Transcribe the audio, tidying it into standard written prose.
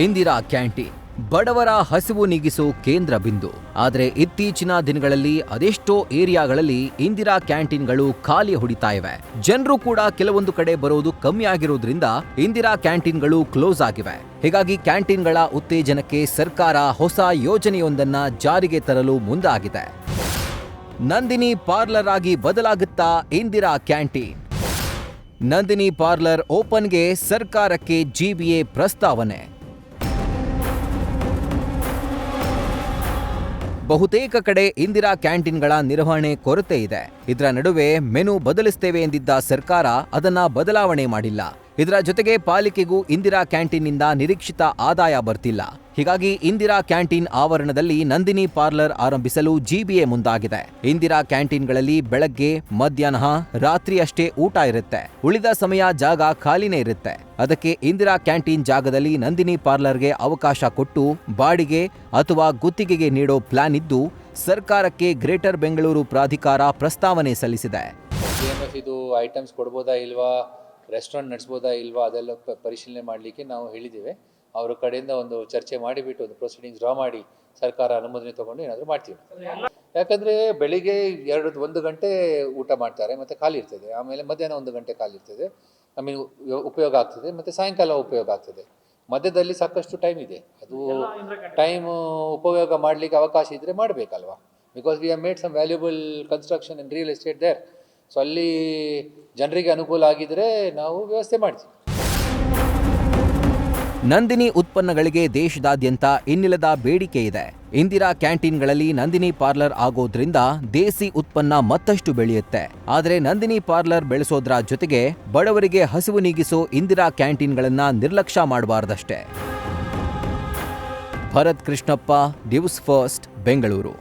Indira canteen ಬಡವರ ಹಸಿವು ನೀಗಿಸೋ ಕೇಂದ್ರ ಬಿಂದು. ಆದರೆ ಇತ್ತೀಚಿನ ದಿನಗಳಲ್ಲಿ ಅದೆಷ್ಟೋ ಏರಿಯಾಗಳಲ್ಲಿ ಇಂದಿರಾ ಕ್ಯಾಂಟೀನ್ಗಳು ಖಾಲಿ ಹೊಡಿತಾ ಇವೆ. ಜನರು ಕೂಡ ಕೆಲವೊಂದು ಕಡೆ ಬರೋದು ಕಮ್ಮಿ ಆಗಿರೋದ್ರಿಂದ ಇಂದಿರಾ ಕ್ಯಾಂಟೀನ್ಗಳು ಕ್ಲೋಸ್ ಆಗಿವೆ. ಹೀಗಾಗಿ ಕ್ಯಾಂಟೀನ್ಗಳ ಉತ್ತೇಜನಕ್ಕೆ ಸರ್ಕಾರ ಹೊಸ ಯೋಜನೆಯೊಂದನ್ನ ಜಾರಿಗೆ ತರಲು ಮುಂದಾಗಿದೆ. ನಂದಿನಿ ಪಾರ್ಲರ್ ಆಗಿ ಬದಲಾಗುತ್ತಾ ಇಂದಿರಾ ಕ್ಯಾಂಟೀನ್. ನಂದಿನಿ ಪಾರ್ಲರ್ ಓಪನ್ಗೆ ಸರ್ಕಾರಕ್ಕೆ ಜಿಬಿಎ ಪ್ರಸ್ತಾವನೆ. ಬಹುತೇಕ ಕಡೆ ಇಂದಿರಾ ಕ್ಯಾಂಟೀನ್ಗಳ ನಿರ್ವಹಣೆ ಕೊರತೆ ಇದೆ. ಇದರ ನಡುವೆ ಮೆನು ಬದಲಿಸುತ್ತೇವೆ ಎಂದಿದ್ದ ಸರ್ಕಾರ ಅದನ್ನ ಬದಲಾವಣೆ ಮಾಡಿಲ್ಲ. ಇದರ ಜೊತೆಗೆ ಪಾಲಿಕೆಗೂ ಇಂದಿರಾ ಕ್ಯಾಂಟೀನ್ನಿಂದ ನಿರೀಕ್ಷಿತ ಆದಾಯ ಬರ್ತಿಲ್ಲ. ಹೀಗಾಗಿ ಇಂದಿರಾ ಕ್ಯಾಂಟೀನ್ ಆವರಣದಲ್ಲಿ ನಂದಿನಿ ಪಾರ್ಲರ್ ಆರಂಭಿಸಲು ಜಿಬಿಎ ಮುಂದಾಗಿದೆ. ಇಂದಿರಾ ಕ್ಯಾಂಟೀನ್ಗಳಲ್ಲಿ ಬೆಳಗ್ಗೆ, ಮಧ್ಯಾಹ್ನ, ರಾತ್ರಿ ಅಷ್ಟೇ ಊಟ ಇರುತ್ತೆ. ಉಳಿದ ಸಮಯ ಜಾಗ ಖಾಲಿನೇ ಇರುತ್ತೆ. ಅದಕ್ಕೆ ಇಂದಿರಾ ಕ್ಯಾಂಟೀನ್ ಜಾಗದಲ್ಲಿ ನಂದಿನಿ ಪಾರ್ಲರ್ಗೆ ಅವಕಾಶ ಕೊಟ್ಟು ಬಾಡಿಗೆ ಅಥವಾ ಗುತ್ತಿಗೆಗೆ ನೀಡೋ ಪ್ಲಾನ್ ಇದ್ದು, ಸರ್ಕಾರಕ್ಕೆ ಗ್ರೇಟರ್ ಬೆಂಗಳೂರು ಪ್ರಾಧಿಕಾರ ಪ್ರಸ್ತಾವನೆ ಸಲ್ಲಿಸಿದೆ. ಇದು ಐಟಮ್ಸ್ ಕೊಡ್ಬೋದಾ ಇಲ್ವಾ, ರೆಸ್ಟೋರೆಂಟ್ ನಡೆಸ್ಬೋದಾ ಇಲ್ವಾ, ಅದೆಲ್ಲ ಪರಿಶೀಲನೆ ಮಾಡಲಿಕ್ಕೆ ನಾವು ಹೇಳಿದ್ದೇವೆ. ಅವರ ಕಡೆಯಿಂದ ಒಂದು ಚರ್ಚೆ ಮಾಡಿಬಿಟ್ಟು ಒಂದು ಪ್ರೊಸೀಡಿಂಗ್ಸ್ ಡ್ರಾ ಮಾಡಿ ಸರ್ಕಾರ ಅನುಮೋದನೆ ತೊಗೊಂಡು ಏನಾದರೂ ಮಾಡ್ತೀವಿ. ಯಾಕಂದರೆ ಬೆಳಿಗ್ಗೆ 1 ಗಂಟೆ ಊಟ ಮಾಡ್ತಾರೆ, ಮತ್ತು ಖಾಲಿ ಇರ್ತದೆ. ಆಮೇಲೆ ಮಧ್ಯಾಹ್ನ 1 ಗಂಟೆ ಖಾಲಿ ಇರ್ತದೆ, ನಮಗೆ ಉಪಯೋಗ ಆಗ್ತದೆ, ಮತ್ತು ಸಾಯಂಕಾಲ ಉಪಯೋಗ ಆಗ್ತದೆ. ಮಧ್ಯದಲ್ಲಿ ಸಾಕಷ್ಟು ಟೈಮ್ ಇದೆ. ಅದು ಟೈಮ್ ಉಪಯೋಗ ಮಾಡಲಿಕ್ಕೆ ಅವಕಾಶ ಇದ್ದರೆ ಮಾಡಬೇಕಲ್ವಾ. Because we have made some valuable construction in real estate there. So ಅಲ್ಲಿ ಜನರಿಗೆ ಅನುಕೂಲ ಆಗಿದ್ರೆ ನಾವು ವ್ಯವಸ್ಥೆ ಮಾಡ್ತೀವಿ. ನಂದಿನಿ ಉತ್ಪನ್ನಗಳಿಗೆ ದೇಶದಾದ್ಯಂತ ಇನ್ನಿಲ್ಲದ ಬೇಡಿಕೆ ಇದೆ. ಇಂದಿರಾ ಕ್ಯಾಂಟೀನ್ಗಳಲ್ಲಿ ನಂದಿನಿ ಪಾರ್ಲರ್ ಆಗೋದ್ರಿಂದ ದೇಸಿ ಉತ್ಪನ್ನ ಮತ್ತಷ್ಟು ಬೆಳೆಯುತ್ತೆ. ಆದರೆ ನಂದಿನಿ ಪಾರ್ಲರ್ ಬೆಳೆಸೋದ್ರ ಜೊತೆಗೆ ಬಡವರಿಗೆ ಹಸಿವು ನೀಗಿಸೋ ಇಂದಿರಾ ಕ್ಯಾಂಟೀನ್ಗಳನ್ನ ನಿರ್ಲಕ್ಷ್ಯ ಮಾಡಬಾರ್ದಷ್ಟೇ. Bharath Krishnappa, news first, Bengaluru.